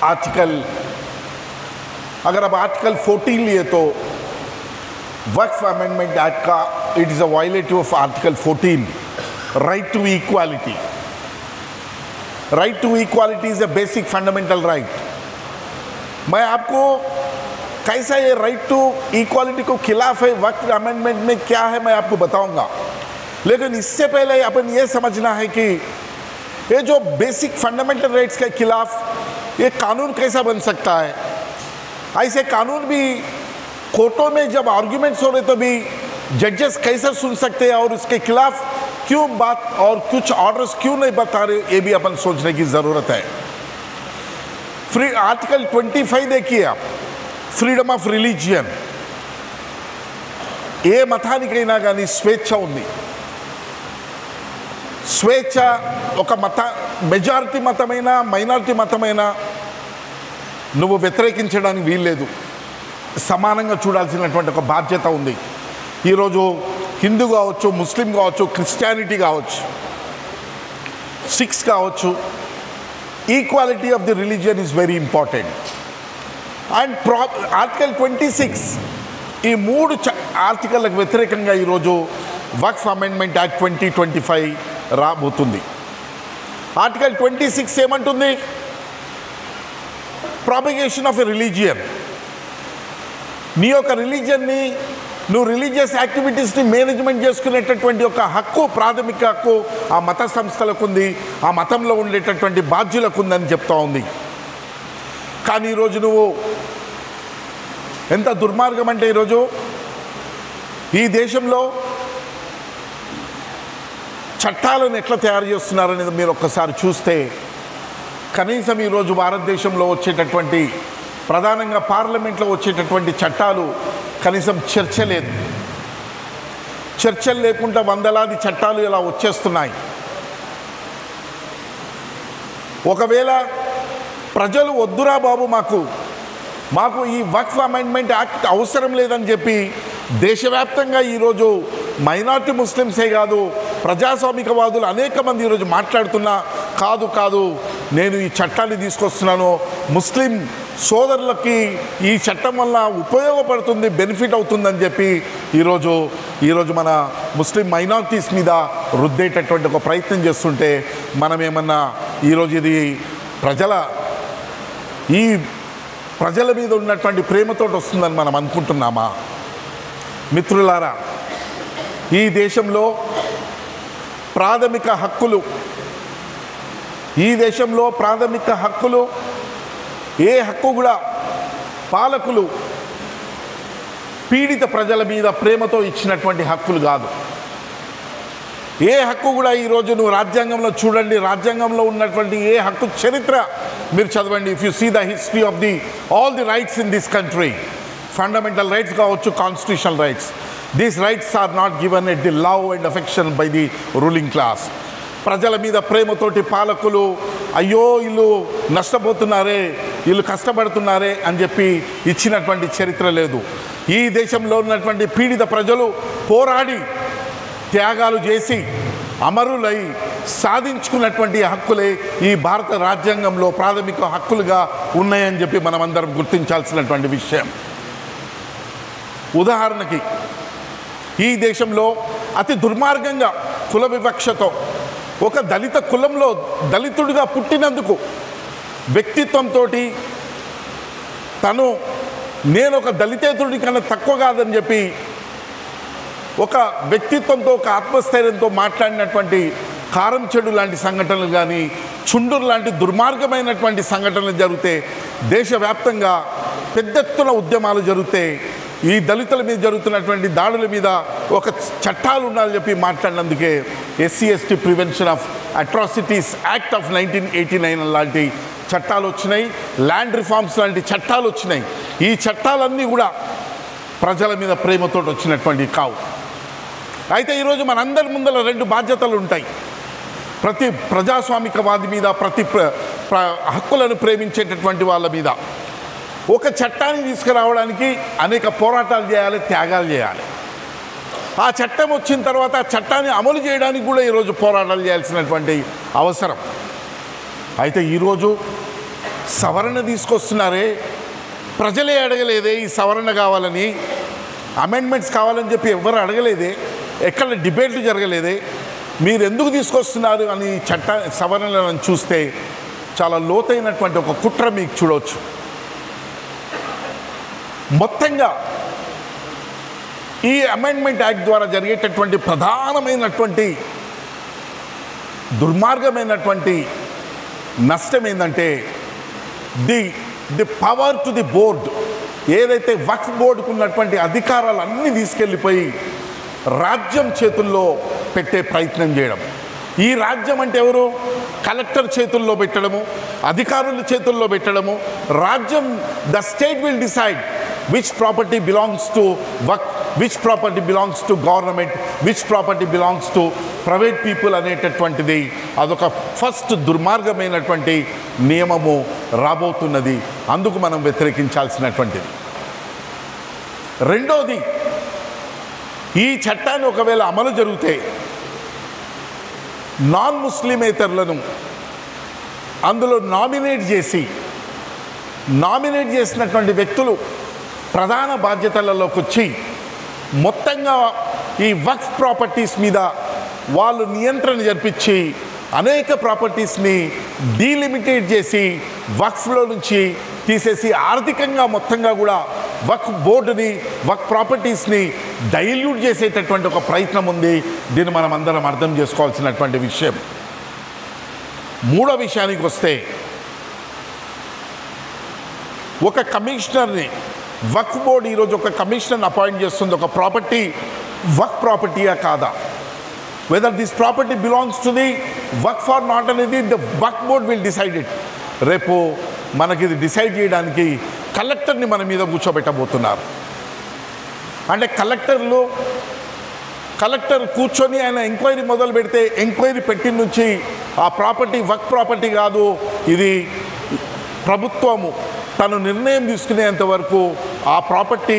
Article, अगर अब article 14 लिए तो वक्फ अमेंडमेंट एक्ट का it is a violative of article 14, right to equality. Right to equality is a basic fundamental right. मैं आपको कैसा ये राइट टू इक्वालिटी को खिलाफ है वक्फ अमेंडमेंट में क्या है मैं आपको बताऊंगा, लेकिन इससे पहले अपन ये समझना है कि ये जो बेसिक फंडामेंटल राइट्स के खिलाफ ये कानून कैसा बन सकता है. ऐसे कानून भी कोर्टों में जब आर्ग्यूमेंट्स हो रहे तो भी जजेस कैसे सुन सकते हैं और उसके खिलाफ क्यों बात और कुछ ऑर्डर्स क्यों नहीं बता रहे, ये भी अपन सोचने की ज़रूरत है. फ्री आर्टिकल 25 देखिए आप, ఫ్రీడమ్ ఆఫ్ రిలీజియన్. ఏ మతానికైనా కానీ స్వేచ్ఛ ఉంది. స్వేచ్ఛ ఒక మెజారిటీ మతమైనా మైనారిటీ మతమైనా నువ్వు వ్యతిరేకించడానికి వీల్లేదు. సమానంగా చూడాల్సినటువంటి ఒక బాధ్యత ఉంది. ఈరోజు హిందూ కావచ్చు, ముస్లిం కావచ్చు, క్రిస్టియానిటీ కావచ్చు, సిక్స్ కావచ్చు, equality of the religion is very important. And article 26 ఈ మూడు ఆర్టికల్లకు వ్యతిరేకంగా ఈరోజు వక్ఫ్ అమెండ్మెంట్ యాక్ట్ 2025 రాబోతుంది. ఆర్టికల్ 26 ఏమంటుంది? Propagation of a religion. నీ యొక్క రిలీజియన్ని నువ్వు రిలీజియస్ యాక్టివిటీస్ని మేనేజ్మెంట్ చేసుకునేటటువంటి ఒక హక్కు, ప్రాథమిక హక్కు ఆ మత సంస్థలకు ఉంది, ఆ మతంలో ఉండేటటువంటి బాధ్యులకు ఉందని చెప్తా ఉంది. కానీ ఈరోజు నువ్వు ఎంత దుర్మార్గం అంటే ఈరోజు ఈ దేశంలో చట్టాలను ఎట్లా తయారు చేస్తున్నారనేది మీరు ఒక్కసారి చూస్తే కనీసం ఈరోజు భారతదేశంలో వచ్చేటటువంటి ప్రధానంగా పార్లమెంట్లో వచ్చేటటువంటి చట్టాలు కనీసం చర్చలు లేకుండా వందలాది చట్టాలు ఇలా వచ్చేస్తున్నాయి. ఒకవేళ ప్రజలు వద్దురా బాబు మాకు ఈ వక్ఫ్ అమెండ్మెంట్ యాక్ట్ అవసరం లేదని చెప్పి దేశవ్యాప్తంగా ఈరోజు మైనారిటీ ముస్లిమ్సే కాదు ప్రజాస్వామికవాదులు అనేక మంది ఈరోజు మాట్లాడుతున్నా కాదు నేను ఈ చట్టాన్ని తీసుకొస్తున్నాను, ముస్లిం సోదరులకి ఈ చట్టం వల్ల ఉపయోగపడుతుంది, బెనిఫిట్ అవుతుందని చెప్పి ఈరోజు మన ముస్లిం మైనారిటీస్ మీద రుద్దేటటువంటి ఒక ప్రయత్నం చేస్తుంటే మనం ఏమన్నా ఈరోజు ఇది ప్రజల మీద ఉన్నటువంటి ప్రేమతో వస్తుందని మనం అనుకుంటున్నామా? మిత్రులారా, ఈ దేశంలో ప్రాథమిక హక్కులు ఏ హక్కు కూడా పాలకులు పీడిత ప్రజల మీద ప్రేమతో ఇచ్చినటువంటి హక్కులు కాదు. ఏ హక్కు కూడా ఈరోజు నువ్వు రాజ్యాంగంలో చూడండి, రాజ్యాంగంలో ఉన్నటువంటి ఏ హక్కు చరిత్ర మీరు చదవండి. If you see the history of all the rights in this country, fundamental rights కావచ్చు, constitutional rights, these rights are not given at the love and affection by the ruling class. ప్రజల మీద ప్రేమతోటి పాలకులు అయ్యో వీళ్ళు నష్టపోతున్నారే, వీళ్ళు కష్టపడుతున్నారే అని చెప్పి ఇచ్చినటువంటి చరిత్ర లేదు. ఈ దేశంలో ఉన్నటువంటి పీడిత ప్రజలు పోరాడి త్యాగాలు చేసి అమరులై సాధించుకున్నటువంటి హక్కులే ఈ భారత రాజ్యాంగంలో ప్రాథమిక హక్కులుగా ఉన్నాయని చెప్పి మనమందరం గుర్తించాల్సినటువంటి విషయం. ఉదాహరణకి ఈ దేశంలో అతి దుర్మార్గంగా కుల వివక్షతో ఒక దళిత కులంలో దళితుడిగా పుట్టినందుకు వ్యక్తిత్వంతో నేను ఒక దళితేతరుడి కన్నా తక్కువ కాదని చెప్పి ఒక వ్యక్తిత్వంతో ఒక ఆత్మస్థైర్యంతో మాట్లాడినటువంటి కారం చెడు లాంటి సంఘటనలు కానీ, చుండూరు లాంటి దుర్మార్గమైనటువంటి సంఘటనలు జరిగితే, దేశవ్యాప్తంగా పెద్ద ఎత్తున ఉద్యమాలు జరిగితే, ఈ దళితుల మీద జరుగుతున్నటువంటి దాడుల మీద ఒక చట్టాలు ఉండాలని చెప్పి మాట్లాడినందుకే SC/ST prevention of atrocities act of 1989 లాంటి చట్టాలు వచ్చినాయి, ల్యాండ్ రిఫార్మ్స్ లాంటి చట్టాలు వచ్చినాయి. ఈ చట్టాలన్నీ కూడా ప్రజల మీద ప్రేమతో వచ్చినటువంటి కావు. అయితే ఈరోజు మనందరి ముందర రెండు బాధ్యతలు ఉంటాయి. ప్రతి ప్రజాస్వామికవాది మీద, ప్రతి హక్కులను ప్రేమించేటటువంటి వాళ్ళ మీద ఒక చట్టాన్ని తీసుకురావడానికి అనేక పోరాటాలు చేయాలి, త్యాగాలు చేయాలి. ఆ చట్టం వచ్చిన తర్వాత ఆ చట్టాన్ని అమలు చేయడానికి కూడా ఈరోజు పోరాటాలు చేయాల్సినటువంటి అవసరం. అయితే ఈరోజు సవరణ తీసుకొస్తున్నారే, ప్రజలే అడగలేదే ఈ సవరణ కావాలని, అమెండ్మెంట్స్ కావాలని చెప్పి ఎవరు అడగలేదే, ఎక్కడ డిబేట్లు జరగలేదే, మీరు ఎందుకు తీసుకొస్తున్నారు అని చట్ట సవరణలను చూస్తే చాలా లోతైనటువంటి ఒక కుట్ర మీకు చూడవచ్చు. మొత్తంగా ఈ అమెండ్మెంట్ యాక్ట్ ద్వారా జరిగేటటువంటి ప్రధానమైనటువంటి దుర్మార్గమైనటువంటి నష్టం ఏంటంటే the power to the board, ఏదైతే వక్ఫ్ బోర్డుకు ఉన్నటువంటి అధికారాలు అన్నీ తీసుకెళ్ళిపోయి రాజ్యం చేతుల్లో పెట్టే ప్రయత్నం చేయడం. ఈ రాజ్యం అంటే ఎవరు? కలెక్టర్ చేతుల్లో పెట్టడము, అధికారుల చేతుల్లో పెట్టడము. రాజ్యం, the state will decide which property belongs to work, which property belongs to government, which property belongs to private people అనేటటువంటిది అదొక ఫస్ట్ దుర్మార్గమైనటువంటి నియమము రాబోతున్నది. అందుకు మనం వ్యతిరేకించాల్సినటువంటిది. రెండోది, ఈ చట్టాన్ని ఒకవేళ అమలు జరిగితే నాన్ ముస్లిమేతరులను అందులో నామినేట్ చేసినటువంటి వ్యక్తులు ప్రధాన బాధ్యతలలోకి వచ్చి మొత్తంగా ఈ వక్ఫ్ ప్రాపర్టీస్ మీద వాళ్ళు నియంత్రణ జరిపించి అనేక ప్రాపర్టీస్ని డీలిమిటేట్ చేసి వక్ఫ్లో నుంచి తీసేసి ఆర్థికంగా మొత్తంగా కూడా వక్ఫ్ బోర్డుని, వక్ఫ్ ప్రాపర్టీస్ని డైల్యూట్ చేసేటటువంటి ఒక ప్రయత్నం ఉంది. దీన్ని మనం అందరం అర్థం చేసుకోవాల్సినటువంటి విషయం. మూడో విషయానికి వస్తే, ఒక కమిషనర్ని వక్ఫ్ బోర్డు ఈరోజు ఒక కమిషనర్ని అపాయింట్ చేస్తుంది. ఒక ప్రాపర్టీ వక్ఫ్ ప్రాపర్టీయా కాదా, whether this property belongs to the Waqf or not అనేది the Waqf board will decide it. రేపు మనకి ఇది డిసైడ్ చేయడానికి కలెక్టర్ని మన మీద కూర్చోబెట్టబోతున్నారు. అంటే కలెక్టర్ కూర్చొని ఆయన ఎంక్వైరీ మొదలు పెడితే, ఎంక్వైరీ పెట్టిన నుంచి ఆ ప్రాపర్టీ వక్ఫ్ ప్రాపర్టీ కాదు, ఇది ప్రభుత్వము తను నిర్ణయం తీసుకునేంత వరకు ఆ ప్రాపర్టీ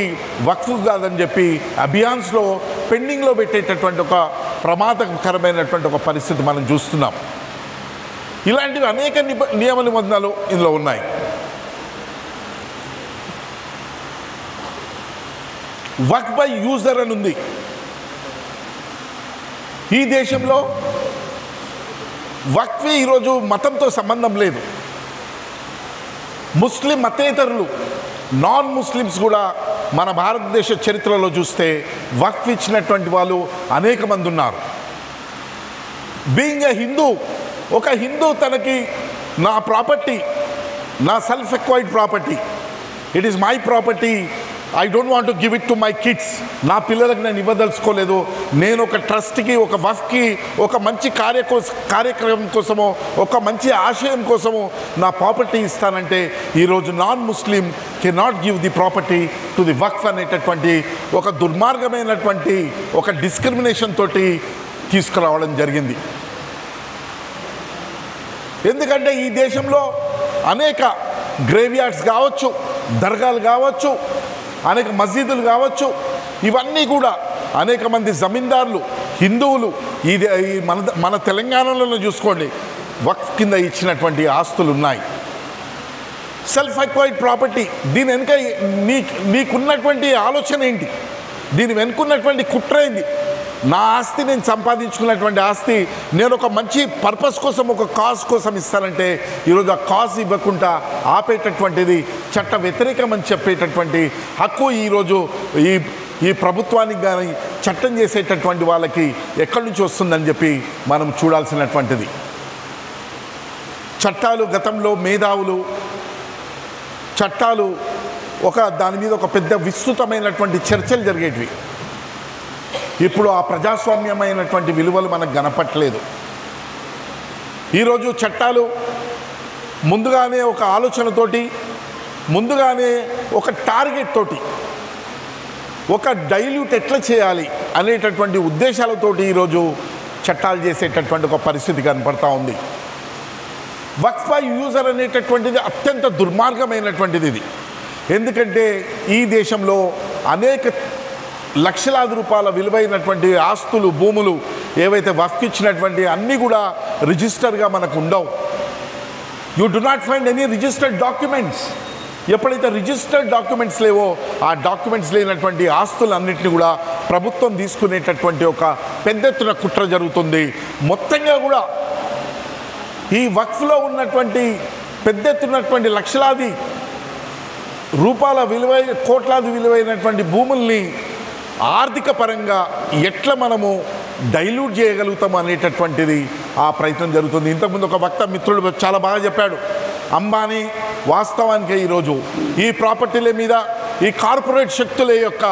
వక్ఫ్ కాదని చెప్పి అభియాన్స్లో పెండింగ్లో పెట్టేటటువంటి ఒక ప్రమాదకరమైనటువంటి ఒక పరిస్థితి మనం చూస్తున్నాం. ఇలాంటివి అనేక నియమ నిబంధనలు ఇందులో ఉన్నాయి. వక్ఫ్ బై యూజర్ అని ఉంది. ఈ దేశంలో వక్ఫ్ ఈరోజు మతంతో సంబంధం లేదు. ముస్లిం మతేతరులు, నాన్ ముస్లిమ్స్ కూడా మన భారతదేశ చరిత్రలో చూస్తే వక్ఫ్ ఇచ్చినటువంటి వాళ్ళు అనేక మంది ఉన్నారు. బీయింగ్ ఎ హిందూ, ఒక హిందూ తనకి నా ప్రాపర్టీ, నా self acquired property, it is my property, I don't want to give it to my kids, నా పిల్లలకు నేను ఇవ్వదలుచుకోలేదు, నేను ఒక ట్రస్ట్కి, ఒక వక్ఫ్కి, ఒక మంచి కార్యక్రమం కోసమో, ఒక మంచి ఆశయం కోసమో నా ప్రాపర్టీ ఇస్తానంటే ఈరోజు non Muslim cannot give the property to the Waqf అనేటటువంటి ఒక దుర్మార్గమైనటువంటి ఒక డిస్క్రిమినేషన్ తోటి తీసుకురావడం జరిగింది. ఎందుకంటే ఈ దేశంలో అనేక గ్రేవ్యార్డ్స్ కావచ్చు, దర్గాలు కావచ్చు, అనేక మసీదులు కావచ్చు, ఇవన్నీ కూడా అనేక మంది జమీందారులు, హిందువులు ఈ మన తెలంగాణలో చూసుకోండి వక్ఫ్ కింద ఇచ్చినటువంటి ఆస్తులు ఉన్నాయి. సెల్ఫ్ ఎక్వైర్డ్ ప్రాపర్టీ, దీని వెనుక నీకున్నటువంటి ఆలోచన ఏంటి, దీని వెనుకున్నటువంటి కుట్ర ఏంది? నా ఆస్తి నేను సంపాదించుకున్నటువంటి ఆస్తి నేను ఒక మంచి పర్పస్ కోసం, ఒక కాజ్ కోసం ఇస్తానంటే ఈరోజు ఆ కాజ్ ఇవ్వకుండా ఆపేటటువంటిది చట్ట వ్యతిరేకం అని చెప్పేటటువంటి హక్కు ఈరోజు ఈ ప్రభుత్వానికి కానీ చట్టం చేసేటటువంటి వాళ్ళకి ఎక్కడి నుంచి వస్తుందని చెప్పి మనం చూడాల్సినటువంటిది. చట్టాలు గతంలో మేధావులు చట్టాలు దాని మీద ఒక పెద్ద విస్తృతమైనటువంటి చర్చలు జరిగేటివి. ఇప్పుడు ఆ ప్రజాస్వామ్యమైనటువంటి విలువలు మనకు కనపట్లేదు. ఈరోజు చట్టాలు ముందుగానే ఒక ఆలోచనతోటి, ముందుగానే ఒక టార్గెట్ తోటి, ఒక డైల్యూట్ ఎట్లా చేయాలి అనేటటువంటి ఉద్దేశాలతోటి ఈరోజు చట్టాలు చేసేటటువంటి ఒక పరిస్థితి కనపడతా ఉంది. వక్ఫ్ బై యూజర్ అనేటటువంటిది అత్యంత దుర్మార్గమైనటువంటిది ఇది. ఎందుకంటే ఈ దేశంలో అనేక లక్షలాది రూపాయల విలువైనటువంటి ఆస్తులు, భూములు ఏవైతే వక్ఫ్ ఇచ్చినటువంటి అన్నీ కూడా రిజిస్టర్గా మనకు ఉండవు. You do not find any registered documents. ఎప్పుడైతే రిజిస్టర్డ్ డాక్యుమెంట్స్ లేవో ఆ డాక్యుమెంట్స్ లేనటువంటి ఆస్తులన్నింటినీ కూడా ప్రభుత్వం తీసుకునేటటువంటి ఒక పెద్ద ఎత్తున కుట్ర జరుగుతుంది. మొత్తంగా కూడా ఈ వక్ఫ్లో ఉన్నటువంటి పెద్ద ఎత్తున్నటువంటి లక్షలాది రూపాయల విలువైన కోట్లాది విలువైనటువంటి భూముల్ని ఆర్థిక పరంగా ఎట్లా మనము డైల్యూట్ చేయగలుగుతాము అనేటటువంటిది ఆ ప్రయత్నం జరుగుతుంది. ఇంతకుముందు ఒక వక్త మిత్రుడు చాలా బాగా చెప్పాడు. అంబానీ వాస్తవానికి ఈరోజు ఈ ప్రాపర్టీల మీద ఈ కార్పొరేట్ శక్తుల యొక్క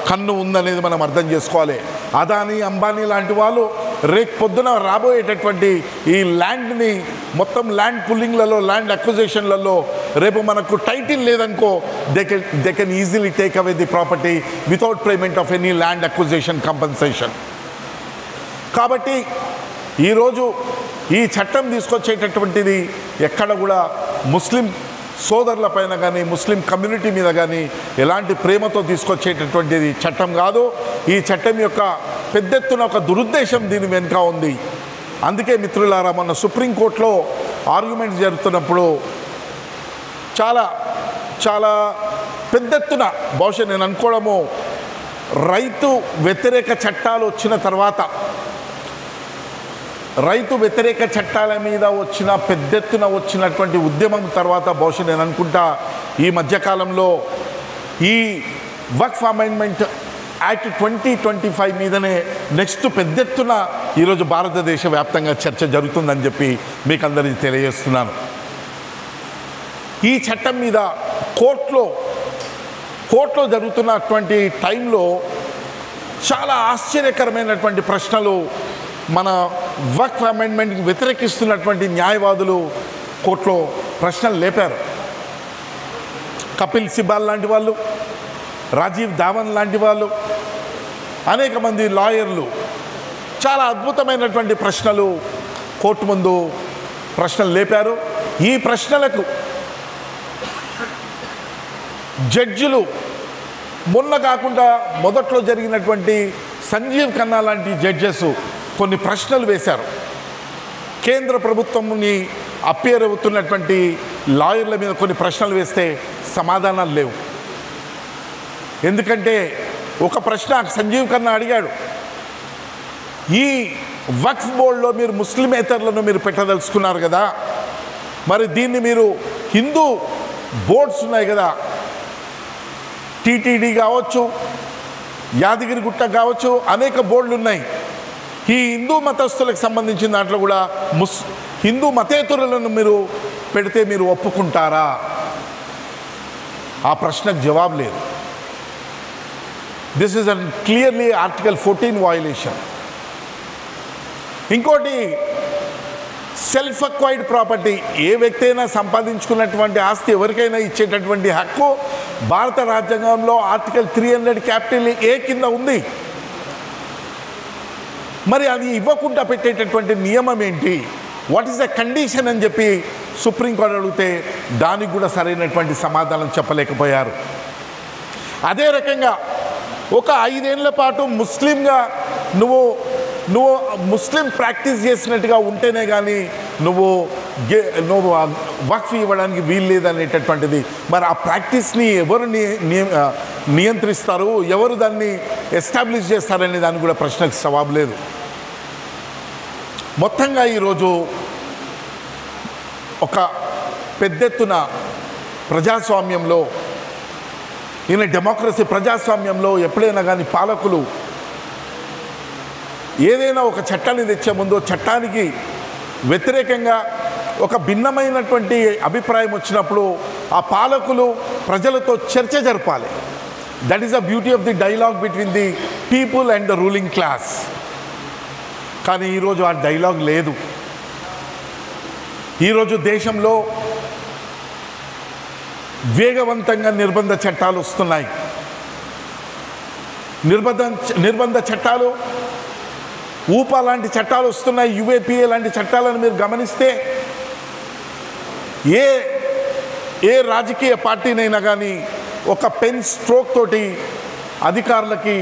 కన్ను ఉందనేది మనం అర్థం చేసుకోవాలి. అదానీ అంబానీ లాంటి వాళ్ళు రేపు పొద్దున రాబోయేటటువంటి ఈ ల్యాండ్ని మొత్తం ల్యాండ్ పుల్లింగ్లలో ల్యాండ్ అక్విజిషన్లలో రేపు మనకు టైటిల్ లేదనుకో they can easily take away the property without payment of any land acquisition compensation. కాబట్టి ఈరోజు ఈ చట్టం తీసుకొచ్చేటటువంటిది ఎక్కడ కూడా ముస్లిం సోదరుల పైన కానీ ముస్లిం కమ్యూనిటీ మీద కానీ ఎలాంటి ప్రేమతో తీసుకొచ్చేటటువంటిది చట్టం కాదు. ఈ చట్టం యొక్క పెద్ద ఎత్తున ఒక దురుద్దేశం దీని వెనుక ఉంది. అందుకే మిత్రులారా, మొన్న సుప్రీంకోర్టులో ఆర్గ్యుమెంట్స్ జరుగుతున్నప్పుడు చాలా చాలా పెద్ద ఎత్తున బహుశా నేను అనుకోవడము రైతు వ్యతిరేక చట్టాలు వచ్చిన తర్వాత రైతు వ్యతిరేక చట్టాల మీద వచ్చిన పెద్ద ఎత్తున వచ్చినటువంటి ఉద్యమం తర్వాత బహుశా నేను అనుకుంటా ఈ మధ్యకాలంలో ఈ వక్ఫ్ అమెండ్మెంట్ యాక్ట్ 2025 మీదనే నెక్స్ట్ పెద్ద ఎత్తున ఈరోజు భారతదేశ వ్యాప్తంగా చర్చ జరుగుతుందని చెప్పి మీకు అందరికీ తెలియజేస్తున్నాను. ఈ చట్టం మీద కోర్టులో జరుగుతున్నటువంటి టైంలో చాలా ఆశ్చర్యకరమైనటువంటి ప్రశ్నలు మన వక్ఫ్ అమెండ్మెంట్కి వ్యతిరేకిస్తున్నటువంటి న్యాయవాదులు కోర్టులో ప్రశ్నలు లేపారు. కపిల్ సిబాల్ లాంటి వాళ్ళు, రాజీవ్ ధావన్ లాంటి వాళ్ళు, అనేక మంది లాయర్లు చాలా అద్భుతమైనటువంటి ప్రశ్నలు కోర్టు ముందు ప్రశ్నలు లేపారు. ఈ ప్రశ్నలకు జడ్జిలు మొన్న కాకుండా మొదట్లో జరిగినటువంటి సంజీవ్ ఖన్నా లాంటి జడ్జెస్ కొన్ని ప్రశ్నలు వేశారు. కేంద్ర ప్రభుత్వంని అప్పీర్ అవుతున్నటువంటి లాయర్ల మీద కొన్ని ప్రశ్నలు వేస్తే సమాధానాలు లేవు. ఎందుకంటే ఒక ప్రశ్న సంజీవ్ ఖన్నా అడిగాడు, ఈ వక్ఫ్ బోర్డులో మీరు ముస్లిమేతరులను మీరు పెట్టదలుచుకున్నారు కదా, మరి దీన్ని మీరు హిందూ బోర్డ్స్ ఉన్నాయి కదా, టీటీడీ కావచ్చు, యాదగిరిగుట్ట కావచ్చు, అనేక బోర్డులు ఉన్నాయి. ఈ హిందూ మతస్థులకు సంబంధించిన దాంట్లో కూడా హిందూ మతేతరులను మీరు పెడితే మీరు ఒప్పుకుంటారా? ఆ ప్రశ్నకు జవాబు లేదు. This is an clearly article 14 violation. ఇంకోటి, సెల్ఫ్ అక్వైర్డ్ ప్రాపర్టీ, ఏ వ్యక్తి అయినా సంపాదించుకున్నటువంటి ఆస్తి ఎవరికైనా ఇచ్చేటటువంటి హక్కు భారత రాజ్యాంగంలో ఆర్టికల్ 300 A కింద ఉంది. మరి అది ఇవ్వకుండా పెట్టేటటువంటి నియమం ఏంటి, వాట్ ఈస్ ద కండిషన్ అని చెప్పి సుప్రీంకోర్టు అడిగితే దానికి కూడా సరైనటువంటి సమాధానం చెప్పలేకపోయారు. అదే రకంగా ఒక 5 ఏళ్ల పాటు ముస్లింగా నువ్వు ముస్లిం ప్రాక్టీస్ చేసినట్టుగా ఉంటేనే కానీ నువ్వు వక్ఫ్ ఇవ్వడానికి వీలు లేదనేటటువంటిది. మరి ఆ ప్రాక్టీస్ని ఎవరు నియంత్రిస్తారు, ఎవరు దాన్ని ఎస్టాబ్లిష్ చేస్తారనే దానికి కూడా ప్రశ్నకు జవాబు లేదు. మొత్తంగా ఈరోజు ఒక పెద్ద ఎత్తున ప్రజాస్వామ్యంలో, ఈయన డెమోక్రసీ ప్రజాస్వామ్యంలో ఎప్పుడైనా కానీ పాలకులు ఏదైనా ఒక చట్టాన్ని తెచ్చే ముందు చట్టానికి వ్యతిరేకంగా ఒక భిన్నమైనటువంటి అభిప్రాయం వచ్చినప్పుడు ఆ పాలకులు ప్రజలతో చర్చ జరపాలి. That is the beauty of the dialogue between the people and the ruling class. కానీ ఈరోజు ఆ డైలాగ్ లేదు. ఈరోజు దేశంలో వేగవంతంగా నిర్బంధ చట్టాలు వస్తున్నాయి. నిర్బంధ చట్టాలు, ఊపా లాంటి చట్టాలు వస్తున్నాయి, యుఏపిఏ లాంటి చట్టాలను మీరు గమనిస్తే ఏ రాజకీయ పార్టీనైనా కానీ ఒక పెన్ స్ట్రోక్ తోటి అధికారులకి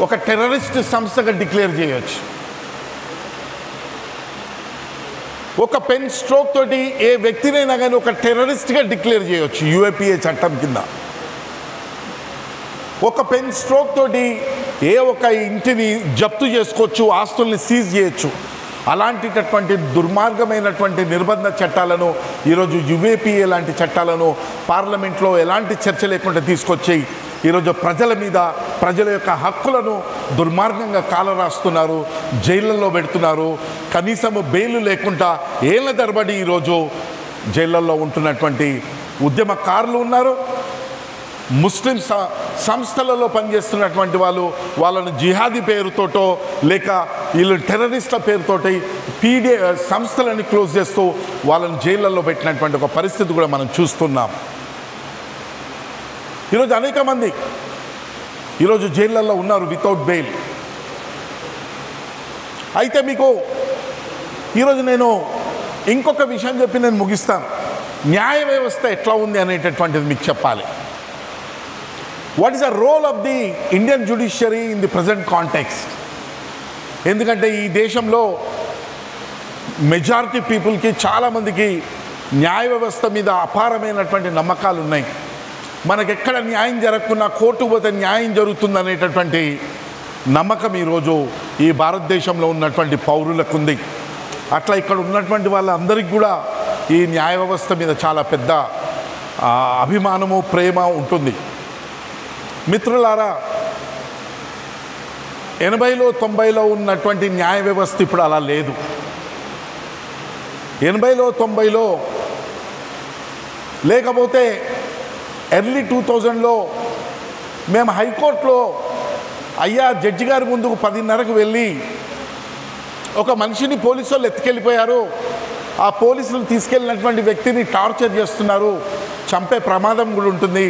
ఒక టెర్రరిస్ట్ సంస్థగా డిక్లేర్ చేయొచ్చు. ఒక పెన్ స్ట్రోక్ తోటి ఏ వ్యక్తినైనా కానీ ఒక టెర్రరిస్ట్గా డిక్లేర్ చేయవచ్చు యూఏపీఏ చట్టం కింద. ఒక పెన్ స్ట్రోక్ తోటి ఏ ఒక ఇంటిని జప్తు చేసుకోవచ్చు, ఆస్తుల్ని సీజ్ చేయొచ్చు. అలాంటిటటువంటి దుర్మార్గమైనటువంటి నిర్బంధ చట్టాలను ఈరోజు యూఏపీఏ లాంటి చట్టాలను పార్లమెంట్లో ఎలాంటి చర్చ లేకుండా తీసుకొచ్చి ఈరోజు ప్రజల మీద, ప్రజల యొక్క హక్కులను దుర్మార్గంగా కాలరాస్తున్నారు, జైళ్ళల్లో పెడుతున్నారు. కనీసము బెయిల్ లేకుండా ఏళ్ల తరబడి ఈరోజు జైళ్ళల్లో ఉంటున్నటువంటి ఉద్యమకారులు ఉన్నారు. ముస్లిం సంస్థలలో పనిచేస్తున్నటువంటి వాళ్ళను జిహాదీ పేరుతోటో లేక వీళ్ళు టెర్రరిస్ట్ల పేరుతోటి సంస్థలని క్లోజ్ చేస్తూ వాళ్ళని జైళ్ళల్లో పెట్టినటువంటి ఒక పరిస్థితి కూడా మనం చూస్తున్నాం. ఈరోజు అనేక మంది ఈరోజు జైళ్ళల్లో ఉన్నారు వితౌట్ బెయిల్. అయితే మీకు ఈరోజు నేను ఇంకొక విషయం చెప్పి నేను ముగిస్తాను. న్యాయ వ్యవస్థ ఎట్లా ఉంది అనేటటువంటిది మీకు చెప్పాలి. What is the role of the Indian judiciary in the present context? ఎందుకంటే ఈ దేశంలో మెజారిటీ పీపుల్కి, చాలామందికి న్యాయ వ్యవస్థ మీద అపారమైనటువంటి నమ్మకాలు ఉన్నాయి. మనకెక్కడ న్యాయం జరగకున్నా కోర్టు పోతే న్యాయం జరుగుతుంది అనేటటువంటి నమ్మకం ఈరోజు ఈ భారతదేశంలో ఉన్నటువంటి పౌరులకు ఉంది. అట్లా ఇక్కడ ఉన్నటువంటి వాళ్ళందరికీ కూడా ఈ న్యాయ వ్యవస్థ మీద చాలా పెద్ద అభిమానము, ప్రేమ ఉంటుంది. మిత్రులారా, 80లో 90లో ఉన్నటువంటి న్యాయ వ్యవస్థ ఇప్పుడు అలా లేదు. 80లో 90లో లేకపోతే ఎర్లీ 2000లో మేము హైకోర్టులో అయ్యా జడ్జి గారి ముందుకు 10:30కు వెళ్ళి ఒక మనిషిని పోలీసు వాళ్ళు ఎత్తుకెళ్ళిపోయారు, ఆ పోలీసులు తీసుకెళ్ళినటువంటి వ్యక్తిని టార్చర్ చేస్తున్నారు, చంపే ప్రమాదం కూడా ఉంటుంది,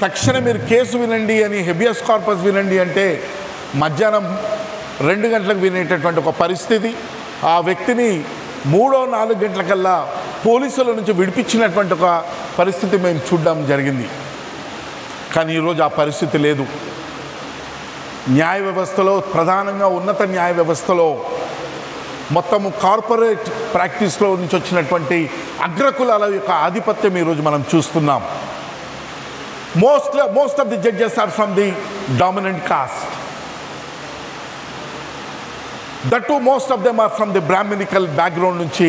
తక్షణం మీరు కేసు వినండి అని, హెబియస్ కార్పస్ వినండి అంటే మధ్యాహ్నం 2 గంటలకు వినేటటువంటి ఒక పరిస్థితి. ఆ వ్యక్తిని 3-4 గంటలకల్లా పోలీసుల నుంచి విడిపించినటువంటి ఒక పరిస్థితి మేము చూడడం జరిగింది. కానీ ఈరోజు ఆ పరిస్థితి లేదు. న్యాయ వ్యవస్థలో, ప్రధానంగా ఉన్నత న్యాయ వ్యవస్థలో మొత్తము కార్పొరేట్ ప్రాక్టీస్లో నుంచి వచ్చినటువంటి అగ్రకులాల యొక్క ఆధిపత్యం ఈరోజు మనం చూస్తున్నాం. Most of the judges are from the dominant caste. That too, most of them are from the Brahminical background నుంచి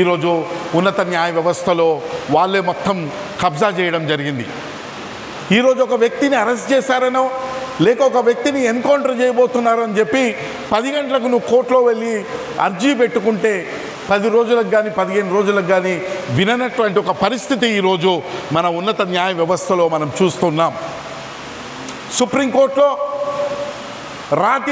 ఈరోజు ఉన్నత న్యాయ వ్యవస్థలో వాళ్ళే మొత్తం కబ్జా చేయడం జరిగింది. ఈరోజు ఒక వ్యక్తిని అరెస్ట్ చేశారనో లేక ఒక వ్యక్తిని ఎన్కౌంటర్ చేయబోతున్నారు అని చెప్పి 10 గంటలకు నువ్వు కోర్టులో వెళ్ళి అర్జీ పెట్టుకుంటే 10 రోజులకు కానీ 15 రోజులకు కానీ విననటువంటి ఒక పరిస్థితి ఈరోజు మన ఉన్నత న్యాయ వ్యవస్థలో మనం చూస్తున్నాం. సుప్రీంకోర్టులో రాతి